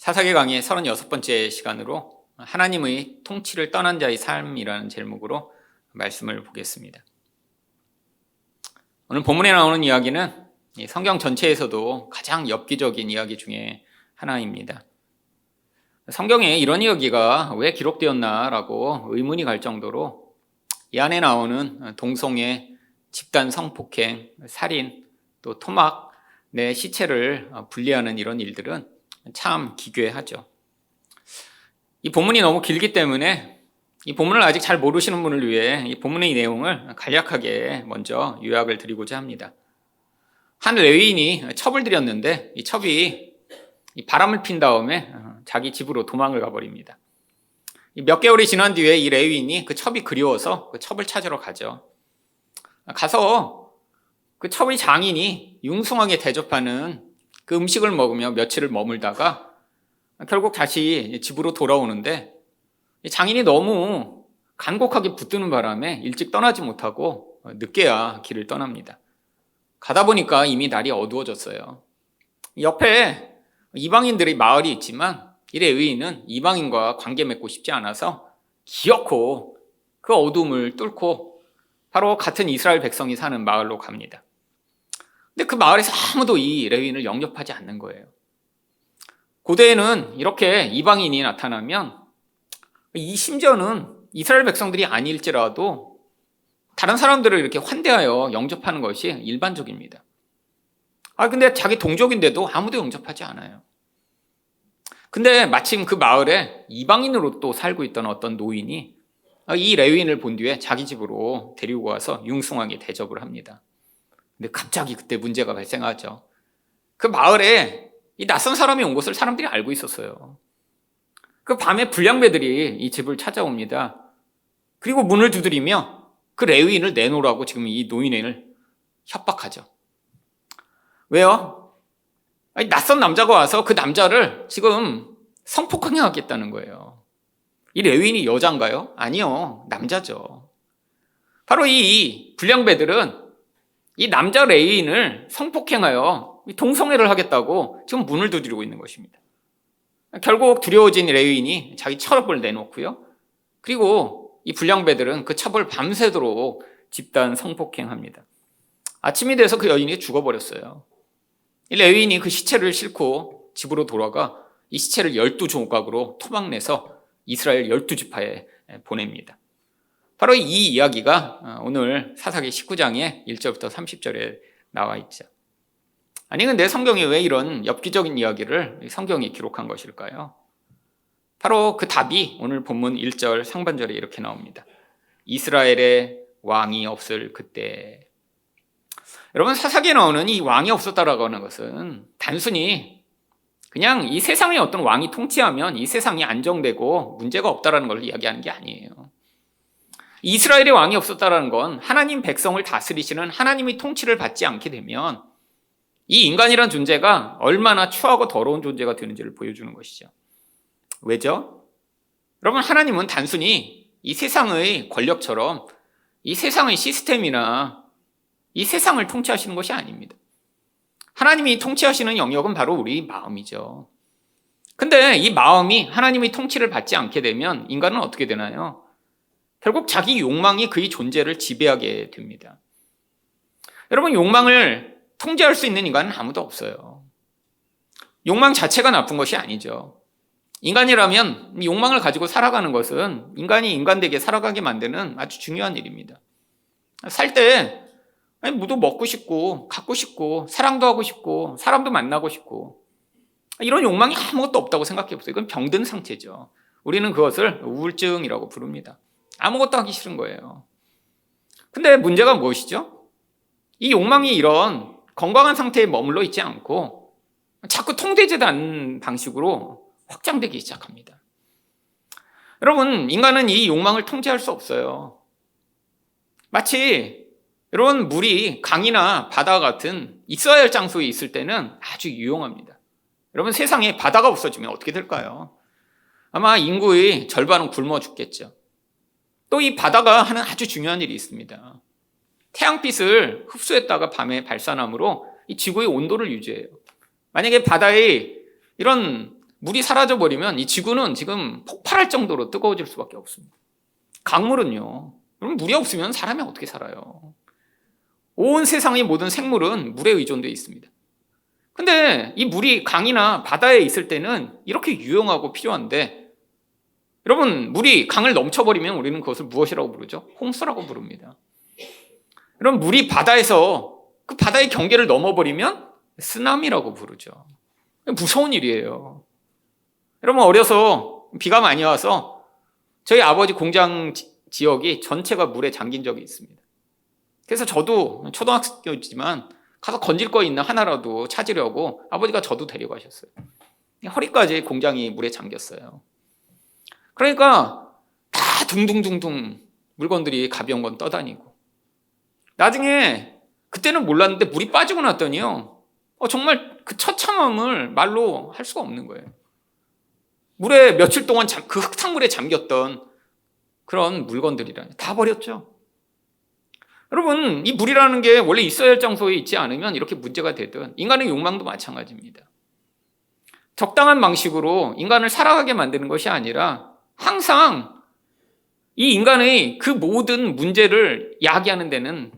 사사기 강의 36번째 시간으로 하나님의 통치를 떠난 자의 삶이라는 제목으로 말씀을 보겠습니다. 오늘 본문에 나오는 이야기는 성경 전체에서도 가장 엽기적인 이야기 중에 하나입니다. 성경에 이런 이야기가 왜 기록되었나라고 의문이 갈 정도로 이 안에 나오는 동성애, 집단 성폭행, 살인, 또 토막, 내 시체를 분리하는 이런 일들은 참 기괴하죠. 이 본문이 너무 길기 때문에 이 본문을 아직 잘 모르시는 분을 위해 이 본문의 내용을 간략하게 먼저 요약을 드리고자 합니다. 한 레위인이 첩을 들였는데 이 첩이 바람을 핀 다음에 자기 집으로 도망을 가버립니다. 몇 개월이 지난 뒤에 이 레위인이 그 첩이 그리워서 그 첩을 찾으러 가죠. 가서 그 첩의 장인이 융숭하게 대접하는 그 음식을 먹으며 며칠을 머물다가 결국 다시 집으로 돌아오는데 장인이 너무 간곡하게 붙드는 바람에 일찍 떠나지 못하고 늦게야 길을 떠납니다. 가다 보니까 이미 날이 어두워졌어요. 옆에 이방인들의 마을이 있지만 이 레위인은 이방인과 관계 맺고 싶지 않아서 기어코 그 어둠을 뚫고 바로 같은 이스라엘 백성이 사는 마을로 갑니다. 근데 그 마을에서 아무도 이 레위인을 영접하지 않는 거예요. 고대에는 이렇게 이방인이 나타나면 심지어는 이스라엘 백성들이 아닐지라도 다른 사람들을 이렇게 환대하여 영접하는 것이 일반적입니다. 근데 자기 동족인데도 아무도 영접하지 않아요. 근데 마침 그 마을에 이방인으로 또 살고 있던 어떤 노인이 이 레위인을 본 뒤에 자기 집으로 데리고 와서 융숭하게 대접을 합니다. 근데 갑자기 그때 문제가 발생하죠. 그 마을에 이 낯선 사람이 온 것을 사람들이 알고 있었어요. 그 밤에 불량배들이 이 집을 찾아옵니다. 그리고 문을 두드리며 그 레위인을 내놓으라고 지금 이 노인을 협박하죠. 왜요? 낯선 남자가 와서 그 남자를 지금 성폭행하겠다는 거예요. 이 레위인이 여자인가요? 아니요, 남자죠. 바로 이 불량배들은 이 남자 레위인을 성폭행하여 동성애를 하겠다고 지금 문을 두드리고 있는 것입니다. 결국 두려워진 레위인이 자기 첩을 내놓고요. 그리고 이 불량배들은 그 첩을 밤새도록 집단 성폭행합니다. 아침이 돼서 그 여인이 죽어버렸어요. 이 레위인이 그 시체를 싣고 집으로 돌아가 이 시체를 12조각으로 토막내서 이스라엘 12지파에 보냅니다. 바로 이 이야기가 오늘 사사기 19장의 1절부터 30절에 나와 있죠. 아니 근데 성경이 왜 이런 엽기적인 이야기를 성경에 기록한 것일까요? 바로 그 답이 오늘 본문 1절 상반절에 이렇게 나옵니다. 이스라엘에 왕이 없을 그때. 여러분, 사사기에 나오는 이 왕이 없었다라고 하는 것은 단순히 그냥 이 세상에 어떤 왕이 통치하면 이 세상이 안정되고 문제가 없다라는 걸 이야기하는 게 아니에요. 이스라엘의 왕이 없었다는 건 하나님 백성을 다스리시는 하나님의 통치를 받지 않게 되면 이 인간이란 존재가 얼마나 추하고 더러운 존재가 되는지를 보여주는 것이죠. 왜죠? 여러분, 하나님은 단순히 이 세상의 권력처럼 이 세상의 시스템이나 이 세상을 통치하시는 것이 아닙니다. 하나님이 통치하시는 영역은 바로 우리 마음이죠. 근데 이 마음이 하나님의 통치를 받지 않게 되면 인간은 어떻게 되나요? 결국 자기 욕망이 그의 존재를 지배하게 됩니다. 여러분, 욕망을 통제할 수 있는 인간은 아무도 없어요. 욕망 자체가 나쁜 것이 아니죠. 인간이라면 욕망을 가지고 살아가는 것은 인간이 인간되게 살아가게 만드는 아주 중요한 일입니다. 살 때 뭐도 먹고 싶고 갖고 싶고 사랑도 하고 싶고 사람도 만나고 싶고 이런 욕망이 아무것도 없다고 생각해 보세요. 이건 병든 상태죠. 우리는 그것을 우울증이라고 부릅니다. 아무것도 하기 싫은 거예요. 근데 문제가 무엇이죠? 이 욕망이 이런 건강한 상태에 머물러 있지 않고 자꾸 통제되지 않는 방식으로 확장되기 시작합니다. 여러분, 인간은 이 욕망을 통제할 수 없어요. 마치 여러분, 물이 강이나 바다 같은 있어야 할 장소에 있을 때는 아주 유용합니다. 여러분, 세상에 바다가 없어지면 어떻게 될까요? 아마 인구의 절반은 굶어 죽겠죠. 또 이 바다가 하는 아주 중요한 일이 있습니다. 태양빛을 흡수했다가 밤에 발산함으로 이 지구의 온도를 유지해요. 만약에 바다에 이런 물이 사라져버리면 이 지구는 지금 폭발할 정도로 뜨거워질 수밖에 없습니다. 강물은요, 그럼 물이 없으면 사람이 어떻게 살아요? 온 세상의 모든 생물은 물에 의존되어 있습니다. 근데 이 물이 강이나 바다에 있을 때는 이렇게 유용하고 필요한데, 여러분, 물이 강을 넘쳐버리면 우리는 그것을 무엇이라고 부르죠? 홍수라고 부릅니다. 그럼 물이 바다에서 그 바다의 경계를 넘어버리면 쓰나미라고 부르죠. 무서운 일이에요. 여러분, 어려서 비가 많이 와서 저희 아버지 공장 지역이 전체가 물에 잠긴 적이 있습니다. 그래서 저도 초등학교였지만 가서 건질 거 있나 하나라도 찾으려고 아버지가 저도 데려가셨어요. 허리까지 공장이 물에 잠겼어요. 그러니까 다 둥둥둥둥 물건들이 가벼운 건 떠다니고, 나중에 그때는 몰랐는데 물이 빠지고 났더니요, 정말 그 처참함을 말로 할 수가 없는 거예요. 물에 며칠 동안 그 흙탕물에 잠겼던 그런 물건들이라 다 버렸죠. 여러분, 이 물이라는 게 원래 있어야 할 장소에 있지 않으면 이렇게 문제가 되든, 인간의 욕망도 마찬가지입니다. 적당한 방식으로 인간을 살아가게 만드는 것이 아니라 항상 이 인간의 그 모든 문제를 야기하는 데는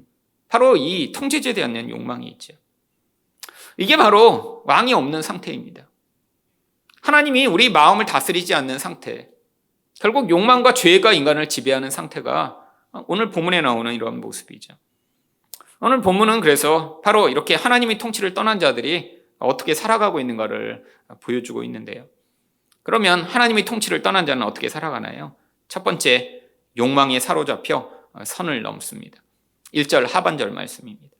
바로 이 통제제에 대한 욕망이 있죠. 이게 바로 왕이 없는 상태입니다. 하나님이 우리 마음을 다스리지 않는 상태, 결국 욕망과 죄가 인간을 지배하는 상태가 오늘 본문에 나오는 이런 모습이죠. 오늘 본문은 그래서 바로 이렇게 하나님의 통치를 떠난 자들이 어떻게 살아가고 있는가를 보여주고 있는데요. 그러면 하나님의 통치를 떠난 자는 어떻게 살아가나요? 첫 번째, 욕망에 사로잡혀 선을 넘습니다. 1절 하반절 말씀입니다.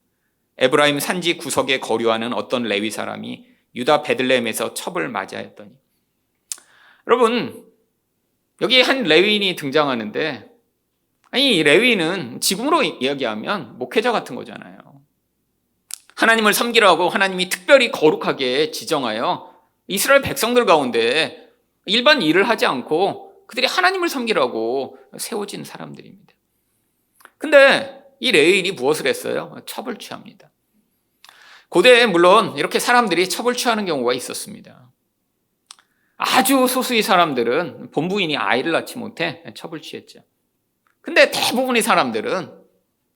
에브라임 산지 구석에 거류하는 어떤 레위 사람이 유다 베들레헴에서 첩을 맞이하였더니. 여러분, 여기 한 레위인이 등장하는데, 이 레위인은 지금으로 이야기하면 목회자 같은 거잖아요. 하나님을 섬기라고 하나님이 특별히 거룩하게 지정하여 이스라엘 백성들 가운데 일반 일을 하지 않고 그들이 하나님을 섬기라고 세워진 사람들입니다. 근데 이 레위인이 무엇을 했어요? 첩을 취합니다. 고대에 물론 이렇게 사람들이 첩을 취하는 경우가 있었습니다. 아주 소수의 사람들은 본부인이 아이를 낳지 못해 첩을 취했죠. 근데 대부분의 사람들은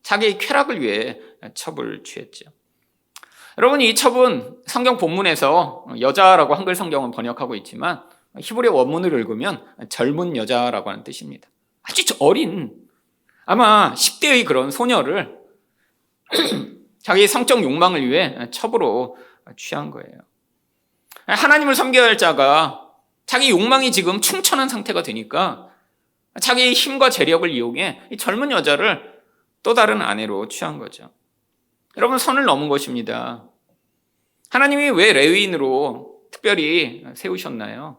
자기의 쾌락을 위해 첩을 취했죠. 여러분, 이 첩은 성경 본문에서 여자라고 한글 성경은 번역하고 있지만 히브리 원문을 읽으면 젊은 여자라고 하는 뜻입니다. 아주 어린, 아마 10대의 그런 소녀를 자기의 성적 욕망을 위해 첩으로 취한 거예요. 하나님을 섬겨야 할 자가 자기 욕망이 지금 충천한 상태가 되니까 자기의 힘과 재력을 이용해 이 젊은 여자를 또 다른 아내로 취한 거죠. 여러분, 선을 넘은 것입니다. 하나님이 왜 레위인으로 특별히 세우셨나요?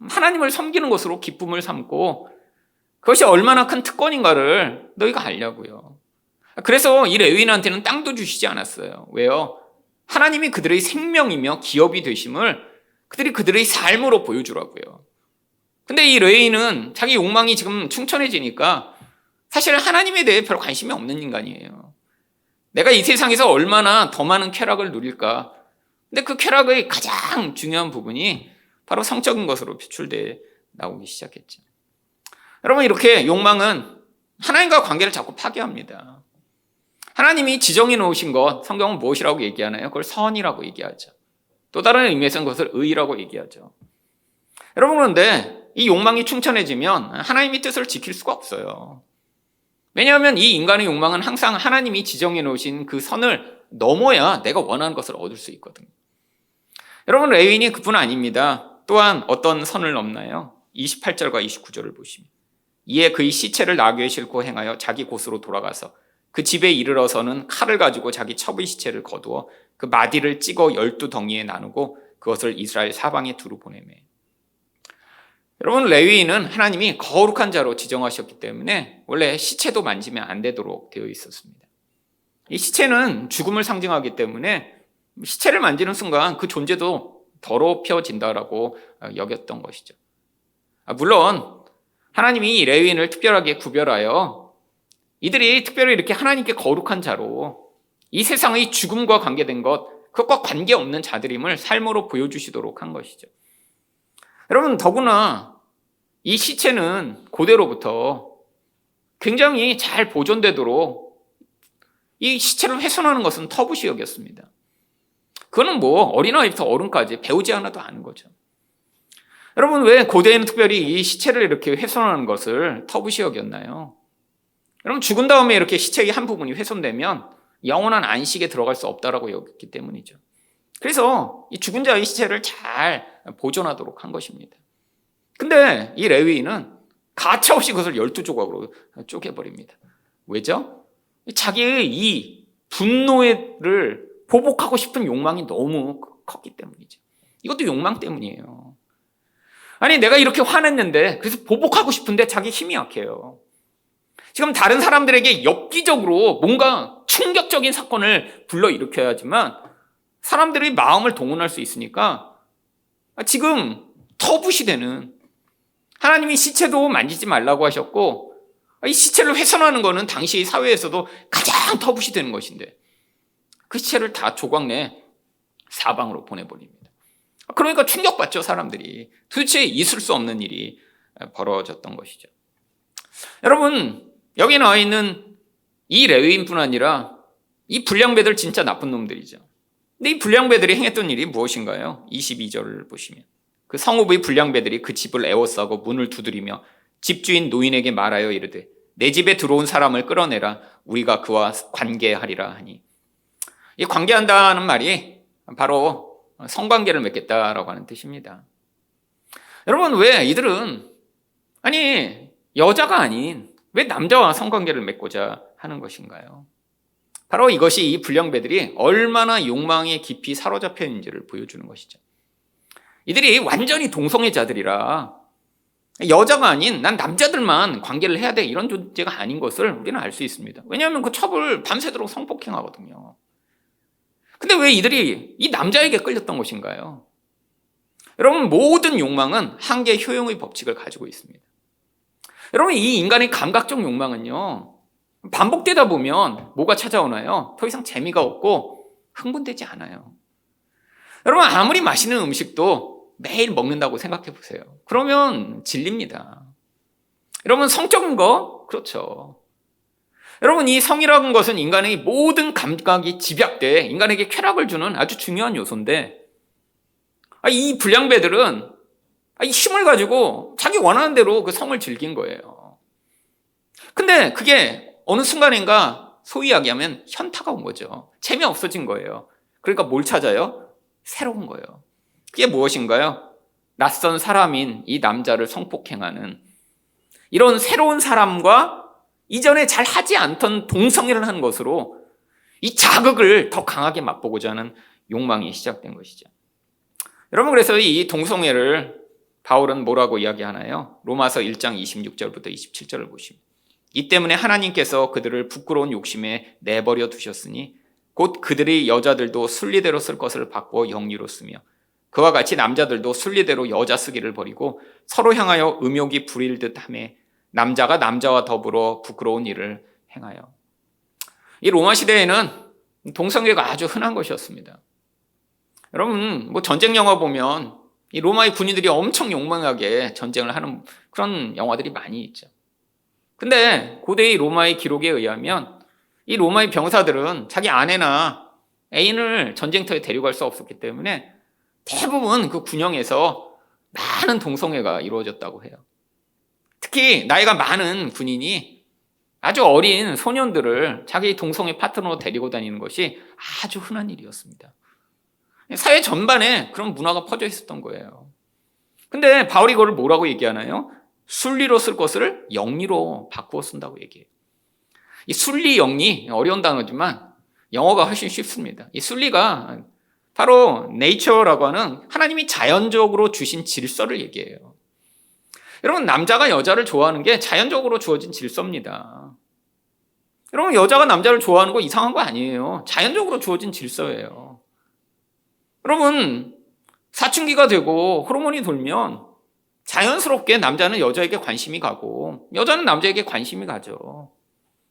하나님을 섬기는 것으로 기쁨을 삼고 그것이 얼마나 큰 특권인가를 너희가 알려고요. 그래서 이 레위인한테는 땅도 주시지 않았어요. 왜요? 하나님이 그들의 생명이며 기업이 되심을 그들이 그들의 삶으로 보여주라고요. 근데 이 레위인은 자기 욕망이 지금 충천해지니까 사실 하나님에 대해 별 관심이 없는 인간이에요. 내가 이 세상에서 얼마나 더 많은 쾌락을 누릴까. 근데 그 쾌락의 가장 중요한 부분이 바로 성적인 것으로 표출되어 나오기 시작했죠. 여러분, 이렇게 욕망은 하나님과 관계를 자꾸 파괴합니다. 하나님이 지정해 놓으신 것, 성경은 무엇이라고 얘기하나요? 그걸 선이라고 얘기하죠. 또 다른 의미에서는 그것을 의라고 얘기하죠. 여러분, 그런데 이 욕망이 충천해지면 하나님의 뜻을 지킬 수가 없어요. 왜냐하면 이 인간의 욕망은 항상 하나님이 지정해 놓으신 그 선을 넘어야 내가 원하는 것을 얻을 수 있거든요. 여러분, 레위인이 그뿐 아닙니다. 또한 어떤 선을 넘나요? 28절과 29절을 보시면, 이에 그의 시체를 나귀에 싣고 행하여 자기 곳으로 돌아가서 그 집에 이르러서는 칼을 가지고 자기 첩의 시체를 거두어 그 마디를 찍어 12덩이에 나누고 그것을 이스라엘 사방에 두루 보내매. 여러분, 레위인은 하나님이 거룩한 자로 지정하셨기 때문에 원래 시체도 만지면 안 되도록 되어 있었습니다. 이 시체는 죽음을 상징하기 때문에 시체를 만지는 순간 그 존재도 더럽혀진다라고 여겼던 것이죠. 물론 하나님이 이 레위인을 특별하게 구별하여 이들이 특별히 이렇게 하나님께 거룩한 자로 이 세상의 죽음과 관계된 것, 그것과 관계없는 자들임을 삶으로 보여주시도록 한 것이죠. 여러분, 더구나 이 시체는 고대로부터 굉장히 잘 보존되도록 이 시체를 훼손하는 것은 터부시역이었습니다. 그거는 뭐 어린아이부터 어른까지 배우지 않아도 아는 거죠. 여러분, 왜 고대에는 특별히 이 시체를 이렇게 훼손하는 것을 터부시역이었나요? 여러분, 죽은 다음에 이렇게 시체의 한 부분이 훼손되면 영원한 안식에 들어갈 수 없다라고 여겼기 때문이죠. 그래서 이 죽은 자의 시체를 잘 보존하도록 한 것입니다. 근데 이 레위인은 가차없이 그것을 12조각으로 쪼개버립니다. 왜죠? 자기의 이 분노를 보복하고 싶은 욕망이 너무 컸기 때문이죠. 이것도 욕망 때문이에요. 아니, 내가 이렇게 화냈는데, 그래서 보복하고 싶은데 자기 힘이 약해요. 지금 다른 사람들에게 엽기적으로 뭔가 충격적인 사건을 불러일으켜야지만 사람들의 마음을 동원할 수 있으니까 지금 터부시되는, 하나님이 시체도 만지지 말라고 하셨고 이 시체를 훼손하는 것은 당시 사회에서도 가장 터부시되는 것인데 그 시체를 다 조각내 사방으로 보내버립니다. 그러니까 충격받죠, 사람들이. 도대체 있을 수 없는 일이 벌어졌던 것이죠. 여러분, 여기 나와 있는 이 레위인뿐 아니라 이 불량배들 진짜 나쁜 놈들이죠. 근데 이 불량배들이 행했던 일이 무엇인가요? 22절을 보시면 그 성읍의 불량배들이 그 집을 에워싸고 문을 두드리며 집주인 노인에게 말하여 이르되 내 집에 들어온 사람을 끌어내라. 우리가 그와 관계하리라 하니, 이 관계한다는 말이 바로 성관계를 맺겠다라고 하는 뜻입니다. 여러분, 왜 이들은 아니 여자가 아닌 왜 남자와 성관계를 맺고자 하는 것인가요? 바로 이것이 이 불량배들이 얼마나 욕망에 깊이 사로잡혀 있는지를 보여주는 것이죠. 이들이 완전히 동성애자들이라 여자가 아닌 난 남자들만 관계를 해야 돼 이런 존재가 아닌 것을 우리는 알 수 있습니다. 왜냐하면 그 첩을 밤새도록 성폭행하거든요. 근데 왜 이들이 이 남자에게 끌렸던 것인가요? 여러분, 모든 욕망은 한계 효용의 법칙을 가지고 있습니다. 여러분, 이 인간의 감각적 욕망은요, 반복되다 보면 뭐가 찾아오나요? 더 이상 재미가 없고 흥분되지 않아요. 여러분, 아무리 맛있는 음식도 매일 먹는다고 생각해 보세요. 그러면 질립니다. 여러분, 성적인 거? 그렇죠. 여러분, 이 성이라는 것은 인간의 모든 감각이 집약돼 인간에게 쾌락을 주는 아주 중요한 요소인데 이 불량배들은 이 힘을 가지고 자기 원하는 대로 그 성을 즐긴 거예요. 근데 그게 어느 순간인가 소위 이야기하면 현타가 온 거죠. 재미없어진 거예요. 그러니까 뭘 찾아요? 새로운 거예요. 그게 무엇인가요? 낯선 사람인 이 남자를 성폭행하는 이런 새로운 사람과 이전에 잘 하지 않던 동성애를 하는 것으로 이 자극을 더 강하게 맛보고자 하는 욕망이 시작된 것이죠. 여러분, 그래서 이 동성애를 바울은 뭐라고 이야기하나요? 로마서 1장 26절부터 27절을 보시면 이 때문에 하나님께서 그들을 부끄러운 욕심에 내버려 두셨으니 곧 그들의 여자들도 순리대로 쓸 것을 바꾸어 영리로 쓰며 그와 같이 남자들도 순리대로 여자 쓰기를 버리고 서로 향하여 음욕이 부릴 듯하며 남자가 남자와 더불어 부끄러운 일을 행하여. 이 로마 시대에는 동성애가 아주 흔한 것이었습니다. 여러분, 뭐 전쟁 영화 보면 이 로마의 군인들이 엄청 용맹하게 전쟁을 하는 그런 영화들이 많이 있죠. 근데 고대의 로마의 기록에 의하면 이 로마의 병사들은 자기 아내나 애인을 전쟁터에 데려갈 수 없었기 때문에 대부분 그 군영에서 많은 동성애가 이루어졌다고 해요. 특히 나이가 많은 군인이 아주 어린 소년들을 자기 동성애 파트너로 데리고 다니는 것이 아주 흔한 일이었습니다. 사회 전반에 그런 문화가 퍼져 있었던 거예요. 근데 바울이 그걸 뭐라고 얘기하나요? 순리로 쓸 것을 영리로 바꾸어 쓴다고 얘기해요. 이 순리, 영리, 어려운 단어지만 영어가 훨씬 쉽습니다. 이 순리가 바로 네이처라고 하는 하나님이 자연적으로 주신 질서를 얘기해요. 여러분, 남자가 여자를 좋아하는 게 자연적으로 주어진 질서입니다. 여러분, 여자가 남자를 좋아하는 거 이상한 거 아니에요. 자연적으로 주어진 질서예요. 여러분, 사춘기가 되고 호르몬이 돌면 자연스럽게 남자는 여자에게 관심이 가고 여자는 남자에게 관심이 가죠.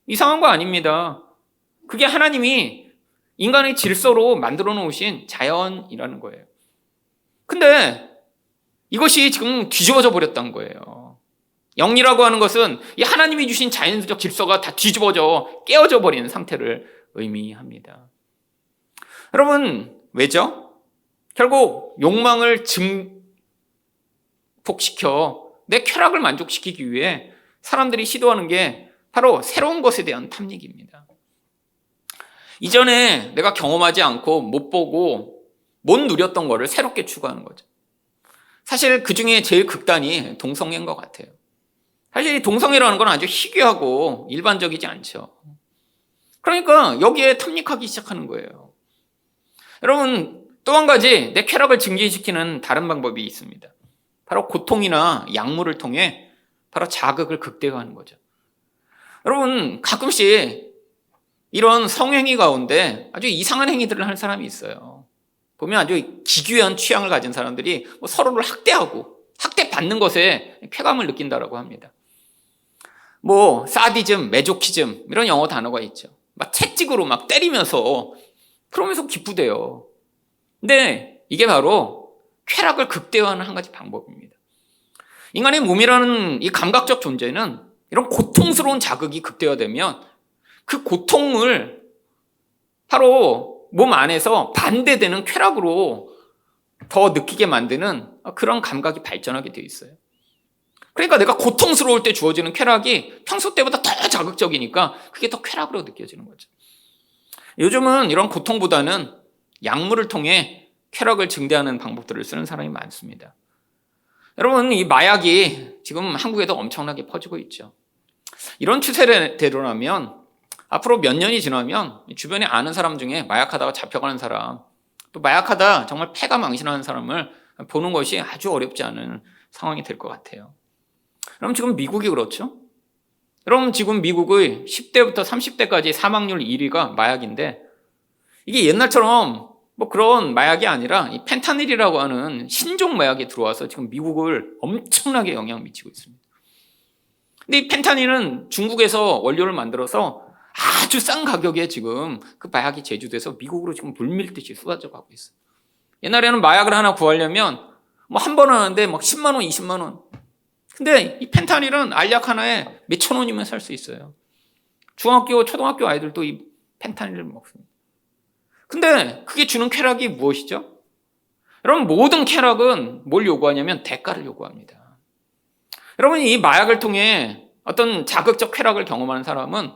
이상한 거 아닙니다. 그게 하나님이 인간의 질서로 만들어 놓으신 자연이라는 거예요. 근데 이것이 지금 뒤집어져 버렸다는 거예요. 영리라고 하는 것은 이 하나님이 주신 자연적 질서가 다 뒤집어져 깨어져 버리는 상태를 의미합니다. 여러분, 왜죠? 결국 욕망을 증폭시켜 내 쾌락을 만족시키기 위해 사람들이 시도하는 게 바로 새로운 것에 대한 탐닉입니다. 이전에 내가 경험하지 않고 못 보고 못 누렸던 거를 새롭게 추구하는 거죠. 사실 그 중에 제일 극단이 동성애인 것 같아요. 사실 이 동성애라는 건 아주 희귀하고 일반적이지 않죠. 그러니까 여기에 탐닉하기 시작하는 거예요. 여러분, 또 한 가지 내 쾌락을 증진시키는 다른 방법이 있습니다. 바로 고통이나 약물을 통해 바로 자극을 극대화하는 거죠. 여러분, 가끔씩 이런 성행위 가운데 아주 이상한 행위들을 하는 사람이 있어요. 보면 아주 기괴한 취향을 가진 사람들이 서로를 학대하고 학대받는 것에 쾌감을 느낀다라고 합니다. 사디즘, 메조키즘 이런 영어 단어가 있죠. 막 채찍으로 막 때리면서 그러면서 기쁘대요. 근데 이게 바로 쾌락을 극대화하는 한 가지 방법입니다. 인간의 몸이라는 이 감각적 존재는 이런 고통스러운 자극이 극대화되면 그 고통을 바로 몸 안에서 반대되는 쾌락으로 더 느끼게 만드는 그런 감각이 발전하게 되어 있어요. 그러니까 내가 고통스러울 때 주어지는 쾌락이 평소 때보다 더 자극적이니까 그게 더 쾌락으로 느껴지는 거죠. 요즘은 이런 고통보다는 약물을 통해 쾌락을 증대하는 방법들을 쓰는 사람이 많습니다. 여러분, 이 마약이 지금 한국에도 엄청나게 퍼지고 있죠. 이런 추세대로라면 앞으로 몇 년이 지나면 주변에 아는 사람 중에 마약하다가 잡혀가는 사람, 또 마약하다 정말 폐가 망신하는 사람을 보는 것이 아주 어렵지 않은 상황이 될 것 같아요. 그럼 지금 미국이 그렇죠? 여러분, 지금 미국의 10대부터 30대까지 사망률 1위가 마약인데 이게 옛날처럼 그런 마약이 아니라 이 펜타닐이라고 하는 신종 마약이 들어와서 지금 미국을 엄청나게 영향을 미치고 있습니다. 근데 이 펜타닐은 중국에서 원료를 만들어서 아주 싼 가격에 지금 그 마약이 제조돼서 미국으로 지금 물밀듯이 쏟아져 가고 있어요. 옛날에는 마약을 하나 구하려면 한 번 하는데 10만 원, 20만 원. 근데 이 펜타닐은 알약 하나에 몇천 원이면 살 수 있어요. 중학교, 초등학교 아이들도 이 펜타닐을 먹습니다. 근데 그게 주는 쾌락이 무엇이죠? 여러분, 모든 쾌락은 뭘 요구하냐면 대가를 요구합니다. 여러분, 이 마약을 통해 어떤 자극적 쾌락을 경험하는 사람은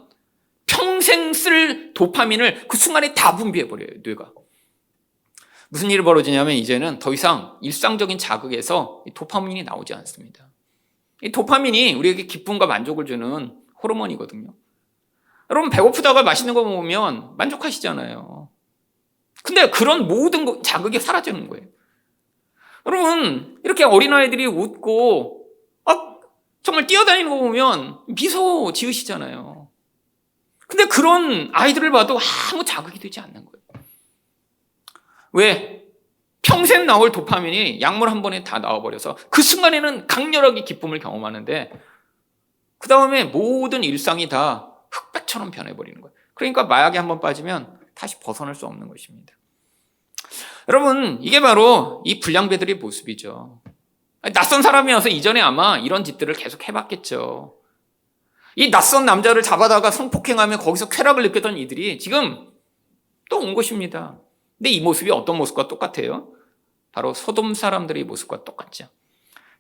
평생 쓸 도파민을 그 순간에 다 분비해버려요, 뇌가. 무슨 일이 벌어지냐면 이제는 더 이상 일상적인 자극에서 이 도파민이 나오지 않습니다. 이 도파민이 우리에게 기쁨과 만족을 주는 호르몬이거든요. 여러분, 배고프다가 맛있는 거 먹으면 만족하시잖아요. 근데 그런 모든 자극이 사라지는 거예요. 여러분, 이렇게 어린아이들이 웃고 정말 뛰어다니는 거 보면 미소 지으시잖아요. 근데 그런 아이들을 봐도 아무 자극이 되지 않는 거예요. 왜? 평생 나올 도파민이 약물 한 번에 다 나와버려서 그 순간에는 강렬하게 기쁨을 경험하는데 그 다음에 모든 일상이 다 흑백처럼 변해버리는 거예요. 그러니까 마약에 한 번 빠지면 다시 벗어날 수 없는 것입니다. 여러분, 이게 바로 이 불량배들의 모습이죠. 낯선 사람이어서 이전에 아마 이런 짓들을 계속 해봤겠죠. 이 낯선 남자를 잡아다가 성폭행하며 거기서 쾌락을 느꼈던 이들이 지금 또 온 것입니다. 근데 이 모습이 어떤 모습과 똑같아요? 바로 소돔 사람들의 모습과 똑같죠.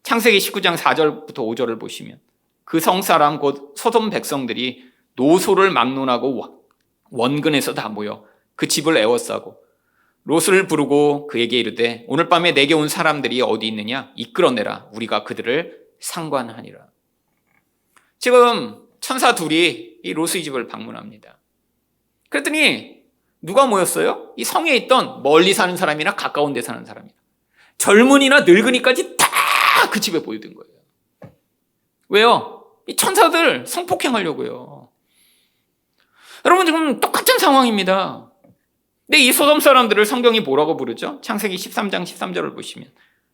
창세기 19장 4절부터 5절을 보시면 그 성사람 곧 소돔 백성들이 노소를 막론하고 원근에서 다 모여 그 집을 에워싸고 롯을 부르고 그에게 이르되 오늘 밤에 내게 온 사람들이 어디 있느냐 이끌어내라 우리가 그들을 상관하니라. 지금 천사 둘이 이 롯의 집을 방문합니다. 그랬더니 누가 모였어요? 이 성에 있던 멀리 사는 사람이나 가까운 데 사는 사람이나 젊은이나 늙은이까지 다 그 집에 모여든 거예요. 왜요? 이 천사들 성폭행하려고요. 여러분, 지금 똑같은 상황입니다. 근데 이 소돔 사람들을 성경이 뭐라고 부르죠? 창세기 13장 13절을 보시면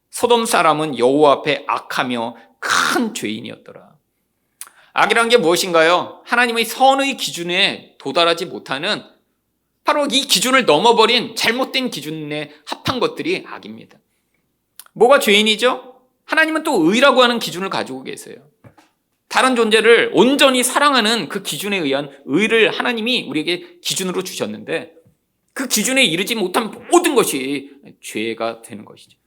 소돔 사람은 여호와 앞에 악하며 큰 죄인이었더라. 악이란 게 무엇인가요? 하나님의 선의 기준에 도달하지 못하는 바로 이 기준을 넘어버린 잘못된 기준에 합한 것들이 악입니다. 뭐가 죄인이죠? 하나님은 또 의라고 하는 기준을 가지고 계세요. 다른 존재를 온전히 사랑하는 그 기준에 의한 의를 하나님이 우리에게 기준으로 주셨는데 그 기준에 이르지 못한 모든 것이 죄가 되는 것이죠.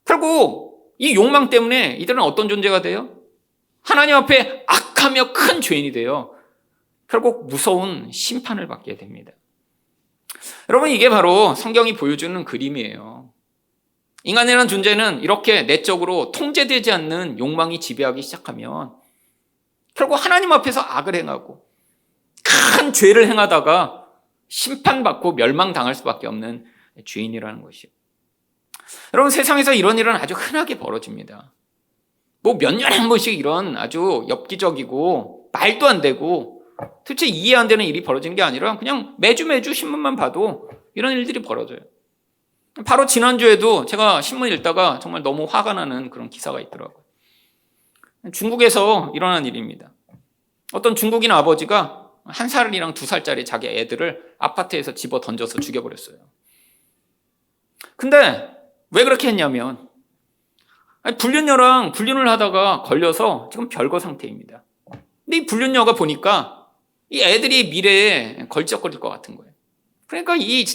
결국 이 욕망 때문에 이들은 어떤 존재가 돼요? 하나님 앞에 악하며 큰 죄인이 돼요. 결국 무서운 심판을 받게 됩니다. 여러분, 이게 바로 성경이 보여주는 그림이에요. 인간이라는 존재는 이렇게 내적으로 통제되지 않는 욕망이 지배하기 시작하면 결국 하나님 앞에서 악을 행하고 큰 죄를 행하다가 심판받고 멸망당할 수밖에 없는 죄인이라는 것이에요. 여러분, 세상에서 이런 일은 아주 흔하게 벌어집니다. 뭐 몇 년에 한 번씩 이런 아주 엽기적이고 말도 안 되고 도대체 이해 안 되는 일이 벌어지는 게 아니라 그냥 매주 신문만 봐도 이런 일들이 벌어져요. 바로 지난주에도 제가 신문 읽다가 정말 너무 화가 나는 그런 기사가 있더라고요. 중국에서 일어난 일입니다. 어떤 중국인 아버지가 1살이랑 2살짜리 자기 애들을 아파트에서 집어 던져서 죽여버렸어요. 근데 왜 그렇게 했냐면 불륜녀랑 불륜을 하다가 걸려서 지금 별거 상태입니다. 근데 이 불륜녀가 보니까 이 애들이 미래에 걸쩍거릴 것 같은 거예요. 그러니까 이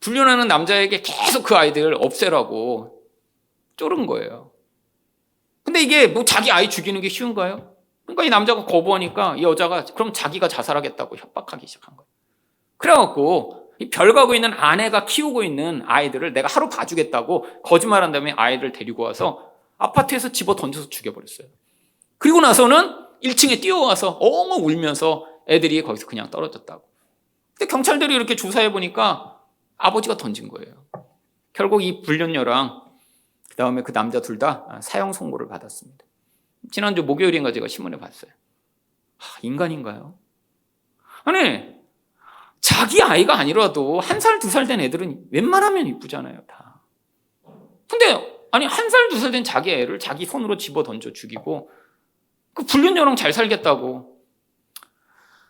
불륜하는 남자에게 계속 그 아이들을 없애라고 쪼른 거예요. 근데 이게 뭐 자기 아이 죽이는 게 쉬운가요? 그러니까 이 남자가 거부하니까 이 여자가 그럼 자기가 자살하겠다고 협박하기 시작한 거예요. 그래갖고 이 별가고 있는 아내가 키우고 있는 아이들을 내가 하루 봐주겠다고 거짓말한 다음에 아이를 데리고 와서 아파트에서 집어 던져서 죽여버렸어요. 그리고 나서는 1층에 뛰어와서 엉엉 울면서 애들이 거기서 그냥 떨어졌다고. 근데 경찰들이 이렇게 조사해 보니까 아버지가 던진 거예요. 결국 이 불륜녀랑 그 다음에 그 남자 둘 다 사형 선고를 받았습니다. 지난주 목요일인가 제가 신문에 봤어요. 인간인가요? 아니, 자기 아이가 아니라도 1살, 2살 된 애들은 웬만하면 이쁘잖아요, 다. 근데 아니 1살, 2살 된 자기 애를 자기 손으로 집어 던져 죽이고 그 불륜녀랑 잘 살겠다고.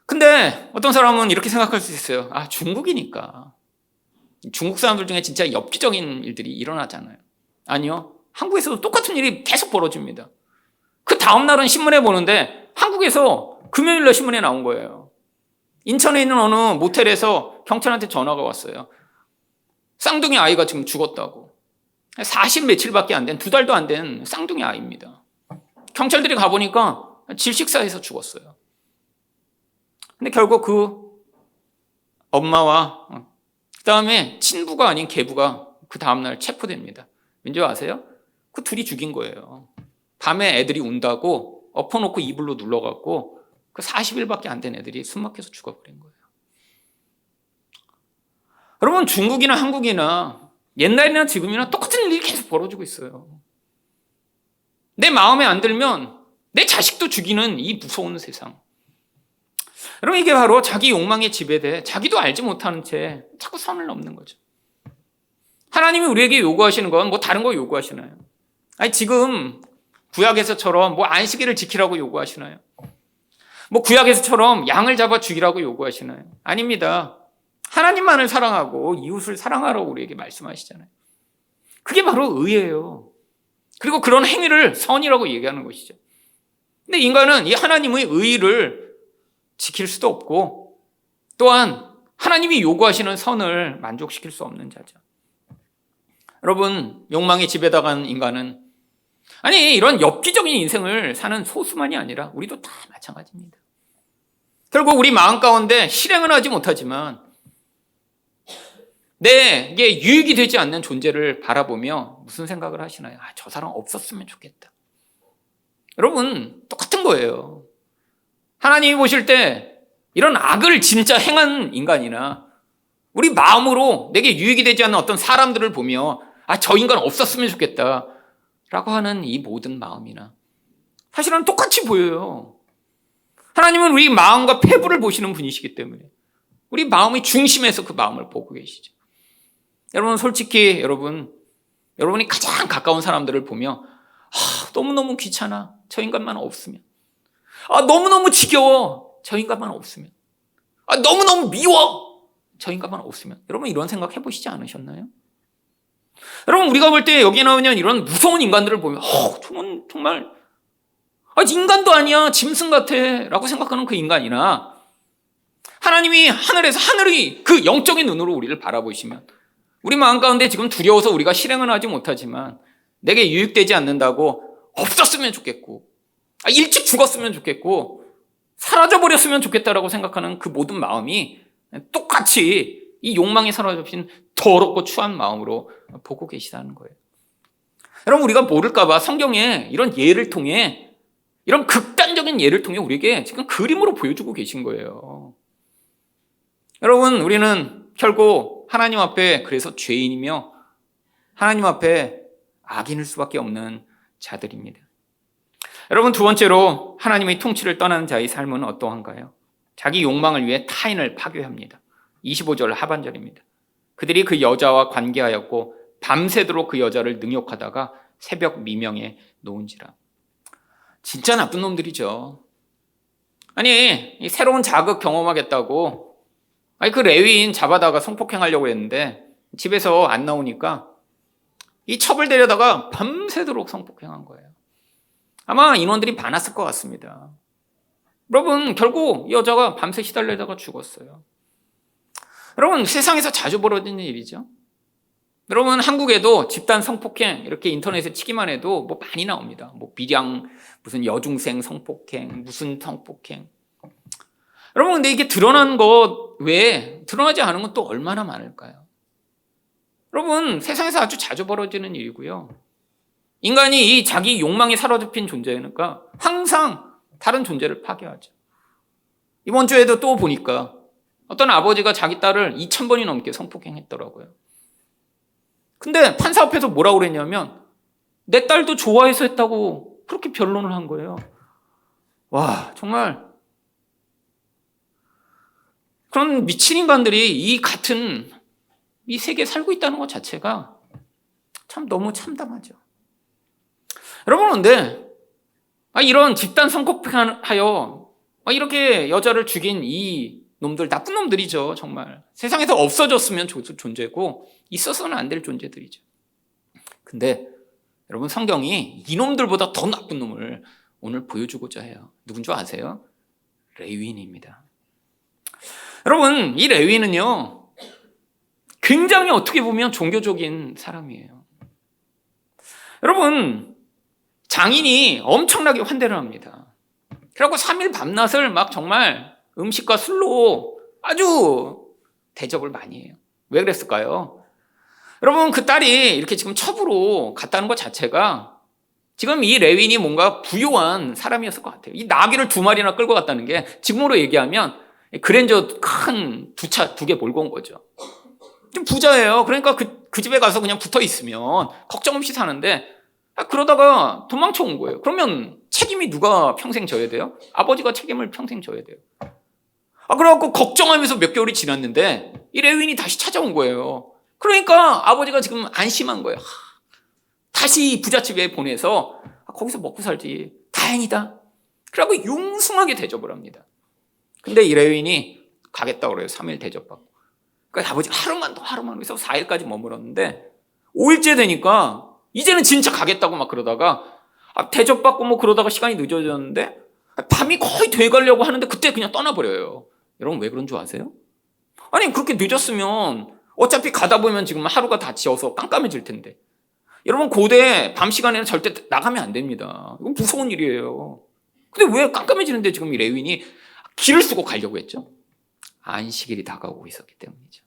근데 어떤 사람은 이렇게 생각할 수 있어요. 중국이니까. 중국 사람들 중에 진짜 엽기적인 일들이 일어나잖아요. 아니요. 한국에서도 똑같은 일이 계속 벌어집니다. 그 다음날은 신문에 보는데 한국에서 금요일날 신문에 나온 거예요. 인천에 있는 어느 모텔에서 경찰한테 전화가 왔어요. 쌍둥이 아이가 지금 죽었다고. 40 며칠밖에 안 된, 2달도 안 된 쌍둥이 아이입니다. 경찰들이 가보니까 질식사해서 죽었어요. 근데 결국 그 엄마와 그 다음에 친부가 아닌 계부가 그 다음날 체포됩니다. 왠지 아세요? 그 둘이 죽인 거예요. 밤에 애들이 운다고 엎어놓고 이불로 눌러갖고 그 40일밖에 안 된 애들이 숨막혀서 죽어버린 거예요. 여러분, 중국이나 한국이나 옛날이나 지금이나 똑같은 일이 계속 벌어지고 있어요. 내 마음에 안 들면 내 자식도 죽이는 이 무서운 세상. 여러분, 이게 바로 자기 욕망에 지배돼 자기도 알지 못하는 채 자꾸 선을 넘는 거죠. 하나님이 우리에게 요구하시는 건 뭐 다른 거 요구하시나요? 아니, 지금 구약에서처럼 뭐 안식일을 지키라고 요구하시나요? 뭐 구약에서처럼 양을 잡아 죽이라고 요구하시나요? 아닙니다. 하나님만을 사랑하고 이웃을 사랑하라고 우리에게 말씀하시잖아요. 그게 바로 의예요. 그리고 그런 행위를 선이라고 얘기하는 것이죠. 근데 인간은 이 하나님의 의를 지킬 수도 없고 또한 하나님이 요구하시는 선을 만족시킬 수 없는 자죠. 여러분, 욕망에 지배당한 인간은 이런 엽기적인 인생을 사는 소수만이 아니라 우리도 다 마찬가지입니다. 결국 우리 마음 가운데 실행은 하지 못하지만 내게 유익이 되지 않는 존재를 바라보며 무슨 생각을 하시나요? 저 사람 없었으면 좋겠다. 여러분, 똑같은 거예요. 하나님이 보실 때 이런 악을 진짜 행한 인간이나 우리 마음으로 내게 유익이 되지 않는 어떤 사람들을 보며 저 인간 없었으면 좋겠다 라고 하는 이 모든 마음이나 사실은 똑같이 보여요. 하나님은 우리 마음과 폐부를 보시는 분이시기 때문에 우리 마음의 중심에서 그 마음을 보고 계시죠. 여러분, 솔직히 여러분이 가장 가까운 사람들을 보며 너무너무 귀찮아, 저 인간만 없으면. 너무너무 지겨워, 저 인간만 없으면. 너무너무 미워, 저 인간만 없으면. 여러분, 이런 생각 해보시지 않으셨나요? 여러분, 우리가 볼 때 여기 나오는 이런 무서운 인간들을 보면 저건 정말 인간도 아니야, 짐승 같아 라고 생각하는 그 인간이나, 하나님이 하늘에서 하늘이 그 영적인 눈으로 우리를 바라보시면 우리 마음 가운데 지금 두려워서 우리가 실행은 하지 못하지만 내게 유익되지 않는다고 없었으면 좋겠고, 일찍 죽었으면 좋겠고, 사라져버렸으면 좋겠다라고 생각하는 그 모든 마음이 똑같이 이 욕망에 사로잡힌 더럽고 추한 마음으로 보고 계시다는 거예요. 여러분, 우리가 모를까봐 성경에 이런 예를 통해, 이런 극단적인 예를 통해 우리에게 지금 그림으로 보여주고 계신 거예요. 여러분, 우리는 결국 하나님 앞에 그래서 죄인이며 하나님 앞에 악인일 수밖에 없는 자들입니다. 여러분, 두 번째로 하나님의 통치를 떠나는 자의 삶은 어떠한가요? 자기 욕망을 위해 타인을 파괴합니다. 25절 하반절입니다. 그들이 그 여자와 관계하였고 밤새도록 그 여자를 능욕하다가 새벽 미명에 놓은지라. 진짜 나쁜 놈들이죠. 아니, 새로운 자극 경험하겠다고 그 레위인 잡아다가 성폭행하려고 했는데 집에서 안 나오니까 이 첩을 데려다가 밤새도록 성폭행한 거예요. 아마 인원들이 많았을 것 같습니다. 여러분, 결국 이 여자가 밤새 시달리다가 죽었어요. 여러분, 세상에서 자주 벌어지는 일이죠. 여러분, 한국에도 집단 성폭행 이렇게 인터넷에 치기만 해도 많이 나옵니다. 비량, 무슨 여중생 성폭행, 무슨 성폭행. 여러분, 근데 이게 드러난 것 외에 드러나지 않은 건 또 얼마나 많을까요? 여러분, 세상에서 아주 자주 벌어지는 일이고요. 인간이 이 자기 욕망에 사로잡힌 존재니까 항상 다른 존재를 파괴하죠. 이번 주에도 또 보니까 어떤 아버지가 자기 딸을 2,000번이 넘게 성폭행했더라고요. 근데 판사 앞에서 뭐라고 그랬냐면 내 딸도 좋아해서 했다고 그렇게 변론을 한 거예요. 와, 정말 그런 미친 인간들이 이 같은 이 세계에 살고 있다는 것 자체가 참 너무 참담하죠. 여러분, 근데 이런 집단 성폭행하여 이렇게 여자를 죽인 이 놈들, 나쁜 놈들이죠. 정말 세상에서 없어졌으면 존재고 있어서는 안 될 존재들이죠. 근데 여러분, 성경이 이놈들보다 더 나쁜 놈을 오늘 보여주고자 해요. 누군 줄 아세요? 레위인입니다. 여러분, 이 레위인은요 굉장히 어떻게 보면 종교적인 사람이에요. 여러분, 장인이 엄청나게 환대를 합니다. 그래갖고 3일 밤낮을 정말 음식과 술로 아주 대접을 많이 해요. 왜 그랬을까요? 여러분, 그 딸이 이렇게 지금 첩으로 갔다는 것 자체가 지금 이 레위인이 뭔가 부유한 사람이었을 것 같아요. 이 나귀를 2마리나 끌고 갔다는 게 지금으로 얘기하면 그랜저 큰 두 차 2개 몰고 온 거죠. 좀 부자예요. 그러니까 그 집에 가서 그냥 붙어 있으면 걱정 없이 사는데 그러다가 도망쳐 온 거예요. 그러면 책임이 누가 평생 져야 돼요? 아버지가 책임을 평생 져야 돼요. 그래갖고 걱정하면서 몇 개월이 지났는데 이 레위인이 다시 찾아온 거예요. 그러니까 아버지가 지금 안심한 거예요. 다시 부잣집에 보내서 거기서 먹고 살지. 다행이다. 그러고 융숭하게 대접을 합니다. 근데 이 레위인이 가겠다고 그래요. 3일 대접받고. 그러니까 아버지가 하루만 더 해서 4일까지 머물었는데 5일째 되니까 이제는 진짜 가겠다고 그러다가 대접받고 그러다가 시간이 늦어졌는데 밤이 거의 돼가려고 하는데 그때 그냥 떠나버려요. 여러분, 왜 그런 줄 아세요? 아니, 그렇게 늦었으면 어차피 가다 보면 지금 하루가 다 지어서 깜깜해질 텐데. 여러분, 고대 밤 시간에는 절대 나가면 안 됩니다. 이건 무서운 일이에요. 근데 왜 깜깜해지는데 지금 이 레위인이 길을 쓰고 가려고 했죠? 안식일이 다가오고 있었기 때문이죠.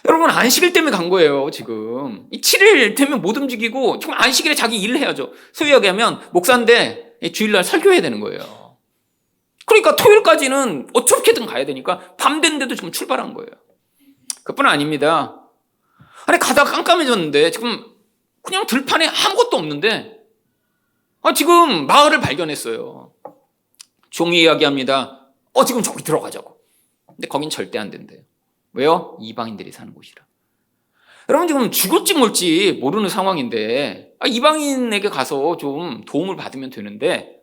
여러분, 안식일 때문에 간 거예요. 지금 이 7일 되면 못 움직이고 지금 안식일에 자기 일을 해야죠. 소위 얘기하면 목사인데 주일날 설교해야 되는 거예요. 그러니까 토요일까지는 어떻게든 가야 되니까 밤 됐는데도 지금 출발한 거예요. 그뿐 아닙니다. 아니, 가다가 깜깜해졌는데 지금 그냥 들판에 아무것도 없는데 지금 마을을 발견했어요. 종이 이야기합니다. 지금 저기 들어가자고. 근데 거긴 절대 안 된대요. 왜요? 이방인들이 사는 곳이라. 여러분, 지금 죽을지 몰지 모르는 상황인데 이방인에게 가서 좀 도움을 받으면 되는데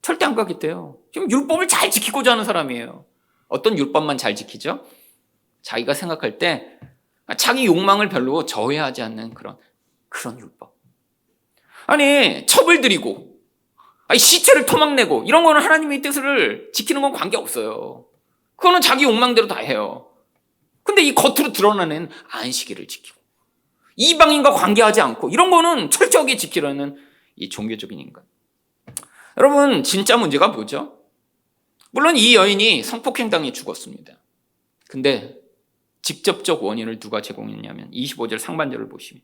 절대 안 가겠대요. 지금 율법을 잘 지키고자 하는 사람이에요. 어떤 율법만 잘 지키죠? 자기가 생각할 때 자기 욕망을 별로 저해하지 않는 그런 율법. 아니, 첩을 들이고, 시체를 토막내고, 이런 거는 하나님의 뜻을 지키는 건 관계없어요. 그거는 자기 욕망대로 다 해요. 근데 이 겉으로 드러나는 안식일을 지키고, 이방인과 관계하지 않고, 이런 거는 철저하게 지키려는 이 종교적인 인간. 여러분, 진짜 문제가 뭐죠? 물론 이 여인이 성폭행당해 죽었습니다. 근데 직접적 원인을 누가 제공했냐면 25절 상반절을 보시면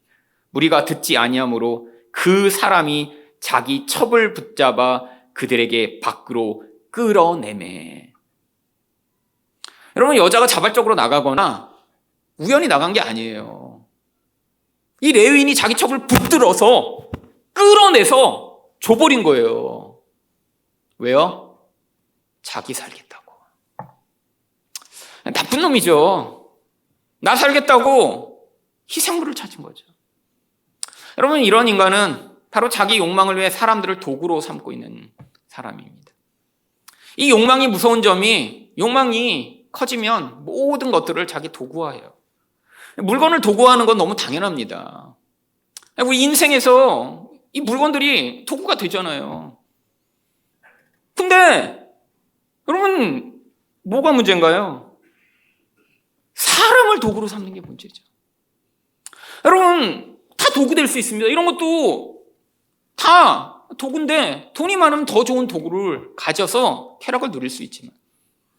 무리가 듣지 아니하므로 그 사람이 자기 첩을 붙잡아 그들에게 밖으로 끌어내매. 여러분, 여자가 자발적으로 나가거나 우연히 나간 게 아니에요. 이 레위인이 자기 첩을 붙들어서 끌어내서 줘버린 거예요. 왜요? 자기 살겠다고. 나쁜 놈이죠. 나 살겠다고 희생물을 찾은 거죠. 여러분, 이런 인간은 바로 자기 욕망을 위해 사람들을 도구로 삼고 있는 사람입니다. 이 욕망이 무서운 점이, 욕망이 커지면 모든 것들을 자기 도구화해요. 물건을 도구화하는 건 너무 당연합니다. 우리 인생에서 이 물건들이 도구가 되잖아요. 근데 여러분, 뭐가 문제인가요? 사람을 도구로 삼는 게 문제죠. 여러분, 다 도구 될 수 있습니다. 이런 것도 다 도구인데 돈이 많으면 더 좋은 도구를 가져서 쾌락을 누릴 수 있지만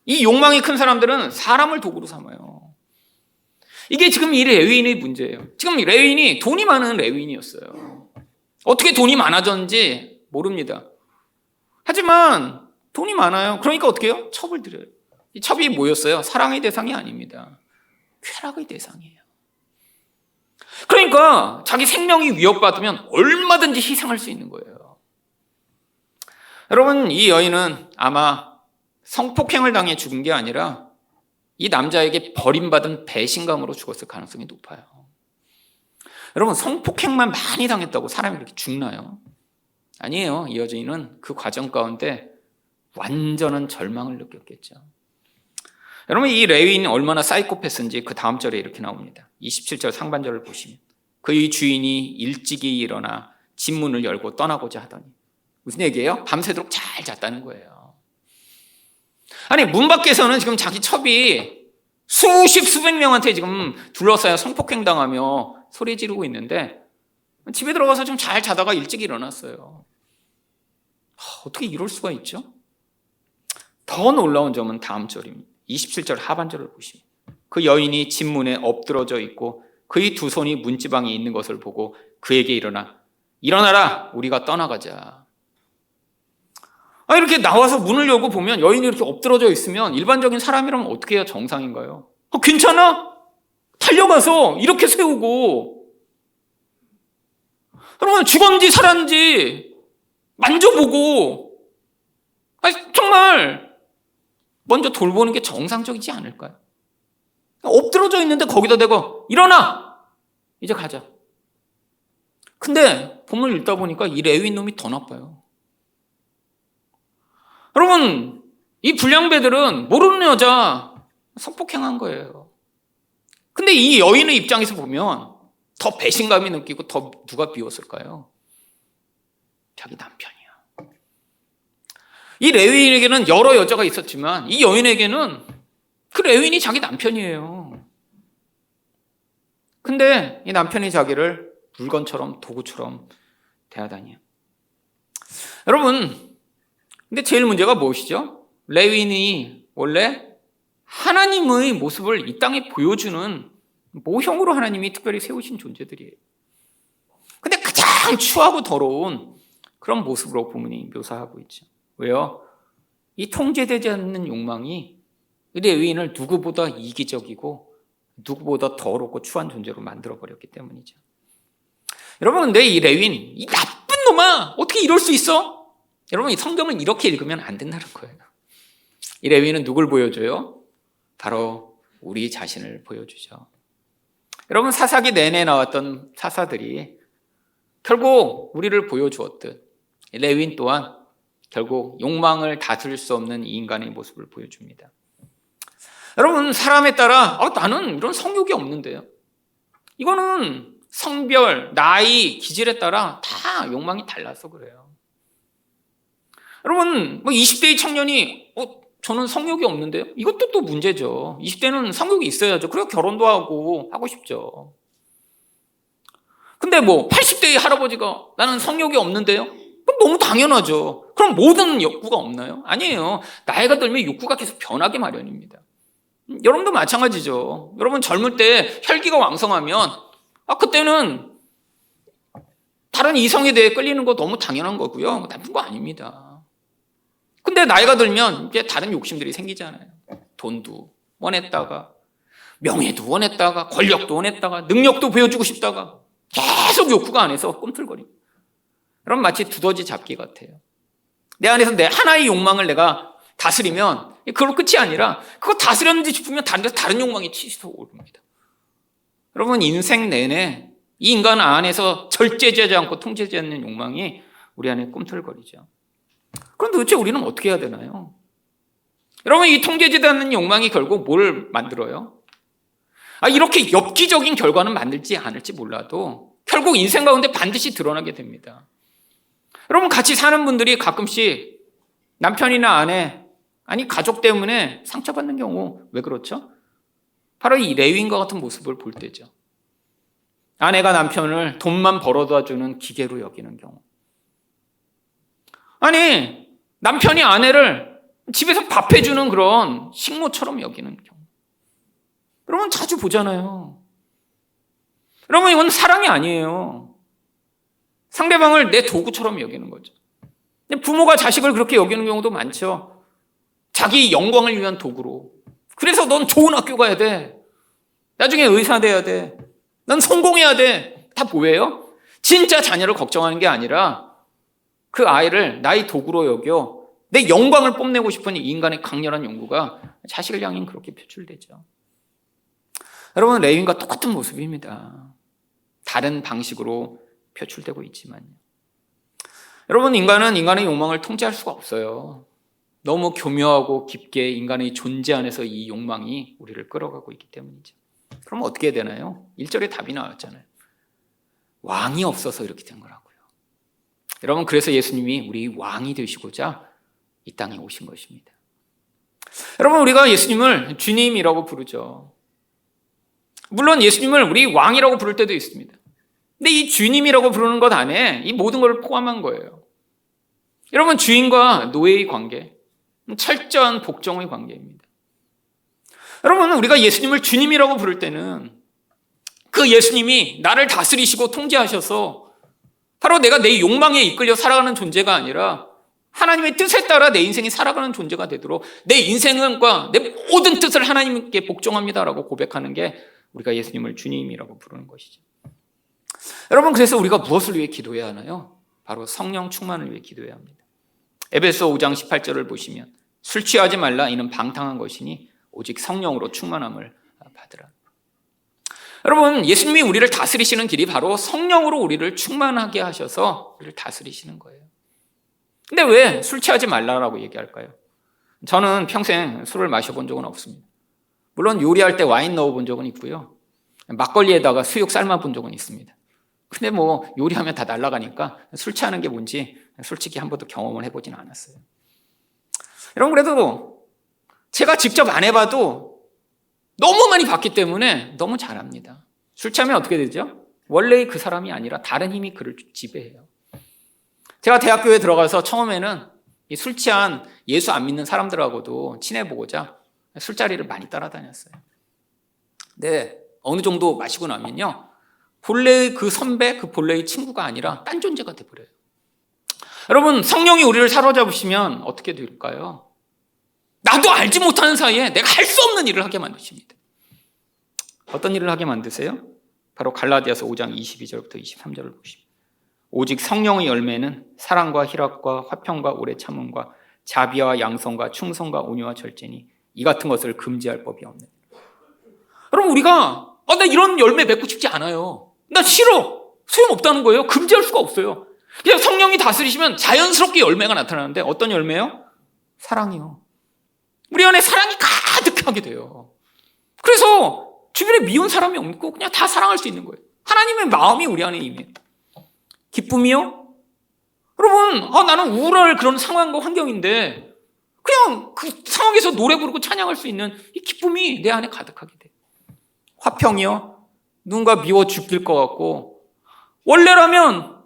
이 욕망이 큰 사람들은 사람을 도구로 삼아요. 이게 지금 이 레위인의 문제예요. 지금 레위인이 돈이 많은 레위인이었어요. 어떻게 돈이 많아졌는지 모릅니다. 하지만 돈이 많아요. 그러니까 어떻게 해요? 첩을 드려요. 이 첩이 뭐였어요? 사랑의 대상이 아닙니다. 쾌락의 대상이에요. 그러니까 자기 생명이 위협받으면 얼마든지 희생할 수 있는 거예요. 여러분, 이 여인은 아마 성폭행을 당해 죽은 게 아니라 이 남자에게 버림받은 배신감으로 죽었을 가능성이 높아요. 여러분, 성폭행만 많이 당했다고 사람이 그렇게 죽나요? 아니에요. 이 여인은 그 과정 가운데 완전한 절망을 느꼈겠죠. 여러분, 이 레위인이 얼마나 사이코패스인지 그 다음 절에 이렇게 나옵니다. 27절 상반절을 보시면 그의 주인이 일찍이 일어나 집 문을 열고 떠나고자 하더니, 무슨 얘기예요? 밤새도록 잘 잤다는 거예요. 아니, 문 밖에서는 지금 자기 첩이 수백 명한테 지금 둘러싸여 성폭행 당하며 소리 지르고 있는데 집에 들어가서 좀 잘 자다가 일찍 일어났어요. 어떻게 이럴 수가 있죠? 더 놀라운 점은 다음 절입니다. 27절 하반절을 보시면 그 여인이 집 문에 엎드러져 있고 그의 두 손이 문지방에 있는 것을 보고 그에게 일어나라, 우리가 떠나가자. 이렇게 나와서 문을 열고 보면 여인이 이렇게 엎드러져 있으면 일반적인 사람이라면 어떻게 해야 정상인가요? 괜찮아? 달려가서 이렇게 세우고, 여러분, 죽었는지 살았는지 만져보고, 정말 먼저 돌보는 게 정상적이지 않을까요? 엎드러져 있는데 거기다 대고 일어나! 이제 가자. 근데 본문을 읽다 보니까 이 레위인 놈이 더 나빠요. 여러분, 이 불량배들은 모르는 여자 성폭행한 거예요. 근데 이 여인의 입장에서 보면 더 배신감이 느끼고 더 누가 비웠을까요? 자기 남편이야. 이 레위인에게는 여러 여자가 있었지만 이 여인에게는 그 레위인이 자기 남편이에요. 근데 이 남편이 자기를 물건처럼 도구처럼 대하다니요. 여러분, 근데 제일 문제가 무엇이죠? 레위인이 원래 하나님의 모습을 이 땅에 보여주는 모형으로 하나님이 특별히 세우신 존재들이에요. 근데 가장 추하고 더러운 그런 모습으로 본문이 묘사하고 있죠. 왜요? 이 통제되지 않는 욕망이 레위인을 누구보다 이기적이고 누구보다 더럽고 추한 존재로 만들어버렸기 때문이죠. 여러분, 근데 이 레위인, 이 나쁜 놈아, 어떻게 이럴 수 있어? 여러분, 이 성경은 이렇게 읽으면 안 된다는 거예요. 이 레위인은 누굴 보여줘요? 바로 우리 자신을 보여주죠. 여러분, 사사기 내내 나왔던 사사들이 결국 우리를 보여주었듯 레위인 또한 결국 욕망을 다스릴 수 없는 이 인간의 모습을 보여줍니다. 여러분, 사람에 따라 나는 이런 성욕이 없는데요. 이거는 성별, 나이, 기질에 따라 다 욕망이 달라서 그래요. 여러분, 20대의 청년이 저는 성욕이 없는데요? 이것도 또 문제죠. 20대는 성욕이 있어야죠. 그래야 결혼도 하고 싶죠. 근데 80대의 할아버지가 나는 성욕이 없는데요? 그럼 너무 당연하죠. 그럼 모든 욕구가 없나요? 아니에요. 나이가 들면 욕구가 계속 변하게 마련입니다. 여러분도 마찬가지죠. 여러분 젊을 때 혈기가 왕성하면 그때는 다른 이성에 대해 끌리는 거 너무 당연한 거고요. 나쁜 거 아닙니다. 근데 나이가 들면 이제 다른 욕심들이 생기잖아요. 돈도 원했다가, 명예도 원했다가, 권력도 원했다가, 능력도 보여주고 싶다가 계속 욕구가 안에서 꿈틀거립니다. 그럼 마치 두더지 잡기 같아요. 내 안에서 내 하나의 욕망을 내가 다스리면 그걸로 끝이 아니라 그거 다스렸는지 싶으면 다른 욕망이 치솟아 오릅니다. 여러분 인생 내내 이 인간 안에서 절제되지 않고 통제되지 않는 욕망이 우리 안에 꿈틀거리죠. 그럼 도대체 우리는 어떻게 해야 되나요? 여러분 이 통제되지 않는 욕망이 결국 뭘 만들어요? 이렇게 엽기적인 결과는 만들지 않을지 몰라도 결국 인생 가운데 반드시 드러나게 됩니다. 여러분 같이 사는 분들이 가끔씩 남편이나 아내, 가족 때문에 상처받는 경우 왜 그렇죠? 바로 이 레위인과 같은 모습을 볼 때죠. 아내가 남편을 돈만 벌어다 주는 기계로 여기는 경우. 남편이 아내를 집에서 밥해주는 그런 식모처럼 여기는 경우. 여러분 자주 보잖아요. 여러분 이건 사랑이 아니에요. 상대방을 내 도구처럼 여기는 거죠. 부모가 자식을 그렇게 여기는 경우도 많죠. 자기 영광을 위한 도구로. 그래서 넌 좋은 학교 가야 돼. 나중에 의사 돼야 돼. 넌 성공해야 돼. 다 뭐예요? 진짜 자녀를 걱정하는 게 아니라 그 아이를 나의 도구로 여겨 내 영광을 뽐내고 싶은 이 인간의 강렬한 욕구가 자식을 향해 그렇게 표출되죠. 여러분 레위인과 똑같은 모습입니다. 다른 방식으로 표출되고 있지만요. 여러분 인간은 인간의 욕망을 통제할 수가 없어요. 너무 교묘하고 깊게 인간의 존재 안에서 이 욕망이 우리를 끌어가고 있기 때문이죠. 그럼 어떻게 해야 되나요? 1절에 답이 나왔잖아요. 왕이 없어서 이렇게 된 거라고요. 여러분 그래서 예수님이 우리 왕이 되시고자 이 땅에 오신 것입니다. 여러분 우리가 예수님을 주님이라고 부르죠. 물론 예수님을 우리 왕이라고 부를 때도 있습니다. 근데 이 주님이라고 부르는 것 안에 이 모든 걸 포함한 거예요. 여러분 주인과 노예의 관계, 철저한 복종의 관계입니다. 여러분 우리가 예수님을 주님이라고 부를 때는 그 예수님이 나를 다스리시고 통제하셔서 바로 내가 내 욕망에 이끌려 살아가는 존재가 아니라 하나님의 뜻에 따라 내 인생이 살아가는 존재가 되도록 내 인생과 내 모든 뜻을 하나님께 복종합니다라고 고백하는 게 우리가 예수님을 주님이라고 부르는 것이죠. 여러분 그래서 우리가 무엇을 위해 기도해야 하나요? 바로 성령 충만을 위해 기도해야 합니다. 에베소 5장 18절을 보시면 술 취하지 말라 이는 방탕한 것이니 오직 성령으로 충만함을 받으라. 여러분 예수님이 우리를 다스리시는 길이 바로 성령으로 우리를 충만하게 하셔서 우리를 다스리시는 거예요. 근데 왜 술 취하지 말라라고 얘기할까요? 저는 평생 술을 마셔본 적은 없습니다. 물론 요리할 때 와인 넣어본 적은 있고요. 막걸리에다가 수육 삶아본 적은 있습니다. 근데 요리하면 다 날아가니까 술 취하는 게 뭔지 솔직히 한 번도 경험을 해보진 않았어요. 여러분 그래도 제가 직접 안 해봐도 너무 많이 봤기 때문에 너무 잘 압니다. 술 취하면 어떻게 되죠? 원래의 그 사람이 아니라 다른 힘이 그를 지배해요. 제가 대학교에 들어가서 처음에는 이 술 취한 예수 안 믿는 사람들하고도 친해보고자 술자리를 많이 따라다녔어요. 근데 어느 정도 마시고 나면요. 본래의 그 선배, 그 본래의 친구가 아니라 딴 존재가 돼버려요. 여러분 성령이 우리를 사로잡으시면 어떻게 될까요? 나도 알지 못하는 사이에 내가 할 수 없는 일을 하게 만드십니다. 어떤 일을 하게 만드세요? 바로 갈라디아서 5장 22절부터 23절을 보십니다. 오직 성령의 열매는 사랑과 희락과 화평과 오래 참음과 자비와 양성과 충성과 온유와 절제니 이 같은 것을 금지할 법이 없네. 여러분 우리가 나 이런 열매 맺고 싶지 않아요. 나 싫어. 소용없다는 거예요. 금지할 수가 없어요. 그냥 성령이 다스리시면 자연스럽게 열매가 나타나는데 어떤 열매요? 사랑이요. 우리 안에 사랑이 가득하게 돼요. 그래서 주변에 미운 사람이 없고 그냥 다 사랑할 수 있는 거예요. 하나님의 마음이 우리 안에 임해요. 기쁨이요? 여러분, 나는 우울할 그런 상황과 환경인데 그냥 그 상황에서 노래 부르고 찬양할 수 있는 이 기쁨이 내 안에 가득하게 돼요. 화평이요? 누군가 미워 죽일 것 같고 원래라면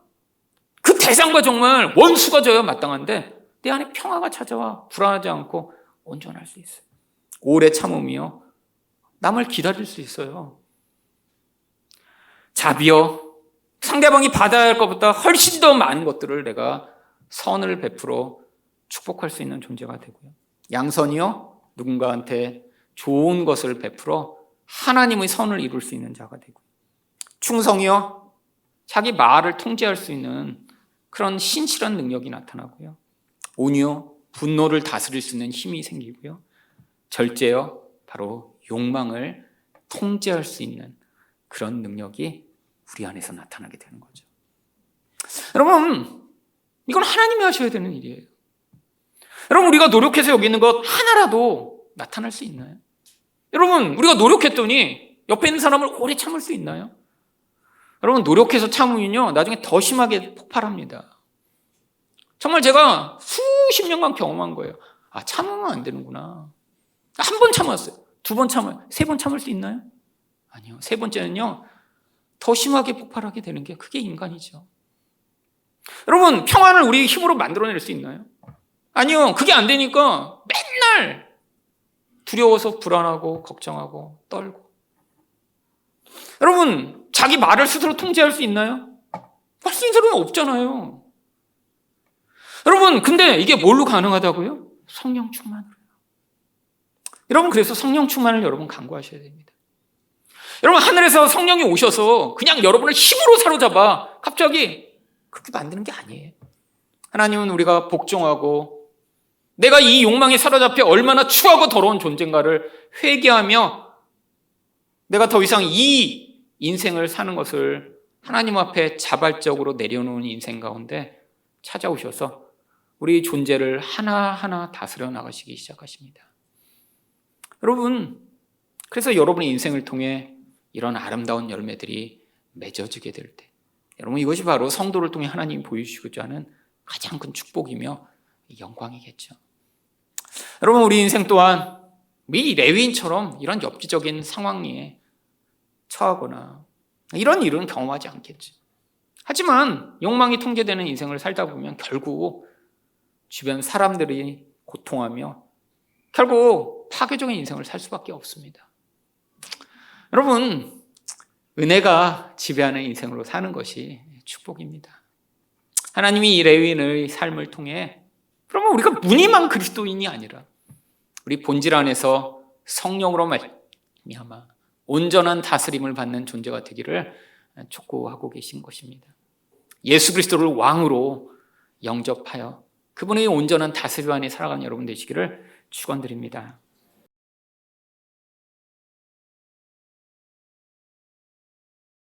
그 대상과 정말 원수가 져야 마땅한데 내 안에 평화가 찾아와 불안하지 않고 온전할 수 있어요. 오래 참음이요? 남을 기다릴 수 있어요. 자비요? 상대방이 받아야 할 것보다 훨씬 더 많은 것들을 내가 선을 베풀어 축복할 수 있는 존재가 되고요. 양선이요? 누군가한테 좋은 것을 베풀어 하나님의 선을 이룰 수 있는 자가 되고, 충성이요? 자기 말을 통제할 수 있는 그런 신실한 능력이 나타나고요. 온유요? 분노를 다스릴 수 있는 힘이 생기고요. 절제요? 바로 욕망을 통제할 수 있는 그런 능력이 우리 안에서 나타나게 되는 거죠. 여러분, 이건 하나님이 하셔야 되는 일이에요. 여러분, 우리가 노력해서 여기 있는 것 하나라도 나타날 수 있나요? 여러분, 우리가 노력했더니 옆에 있는 사람을 오래 참을 수 있나요? 여러분, 노력해서 참으면요, 나중에 더 심하게 폭발합니다. 정말 제가 수십 년간 경험한 거예요. 참으면 안 되는구나. 한 번 참았어요. 두 번 참아요. 세 번 참을 수 있나요? 아니요. 세 번째는요, 더 심하게 폭발하게 되는 게 그게 인간이죠. 여러분, 평안을 우리 힘으로 만들어낼 수 있나요? 아니요. 그게 안 되니까 맨날 두려워서 불안하고 걱정하고 떨고. 여러분, 자기 말을 스스로 통제할 수 있나요? 할 수 있는 사람은 없잖아요. 여러분, 근데 이게 뭘로 가능하다고요? 성령 충만으로요. 여러분, 그래서 성령 충만을 여러분 간구하셔야 됩니다. 여러분, 하늘에서 성령이 오셔서 그냥 여러분을 힘으로 사로잡아 갑자기 그렇게 만드는 게 아니에요. 하나님은 우리가 복종하고 내가 이 욕망에 사로잡혀 얼마나 추하고 더러운 존재인가를 회개하며 내가 더 이상 이 인생을 사는 것을 하나님 앞에 자발적으로 내려놓은 인생 가운데 찾아오셔서 우리 존재를 하나하나 다스려 나가시기 시작하십니다. 여러분, 그래서 여러분의 인생을 통해 이런 아름다운 열매들이 맺어지게 될 때, 여러분, 이것이 바로 성도를 통해 하나님이 보여주시고자 하는 가장 큰 축복이며 영광이겠죠. 여러분, 우리 인생 또한 이 레위인처럼 이런 엽기적인 상황에 처하거나 이런 일은 경험하지 않겠죠. 하지만 욕망이 통제되는 인생을 살다 보면 결국 주변 사람들이 고통하며 결국 파괴적인 인생을 살 수밖에 없습니다. 여러분, 은혜가 지배하는 인생으로 사는 것이 축복입니다. 하나님이 이 레위인의 삶을 통해 그러면 우리가 무늬만 그리스도인이 아니라 우리 본질 안에서 성령으로 말미암아 온전한 다스림을 받는 존재가 되기를 촉구하고 계신 것입니다. 예수 그리스도를 왕으로 영접하여 그분의 온전한 다스림 안에 살아가는 여러분 되시기를 축원드립니다.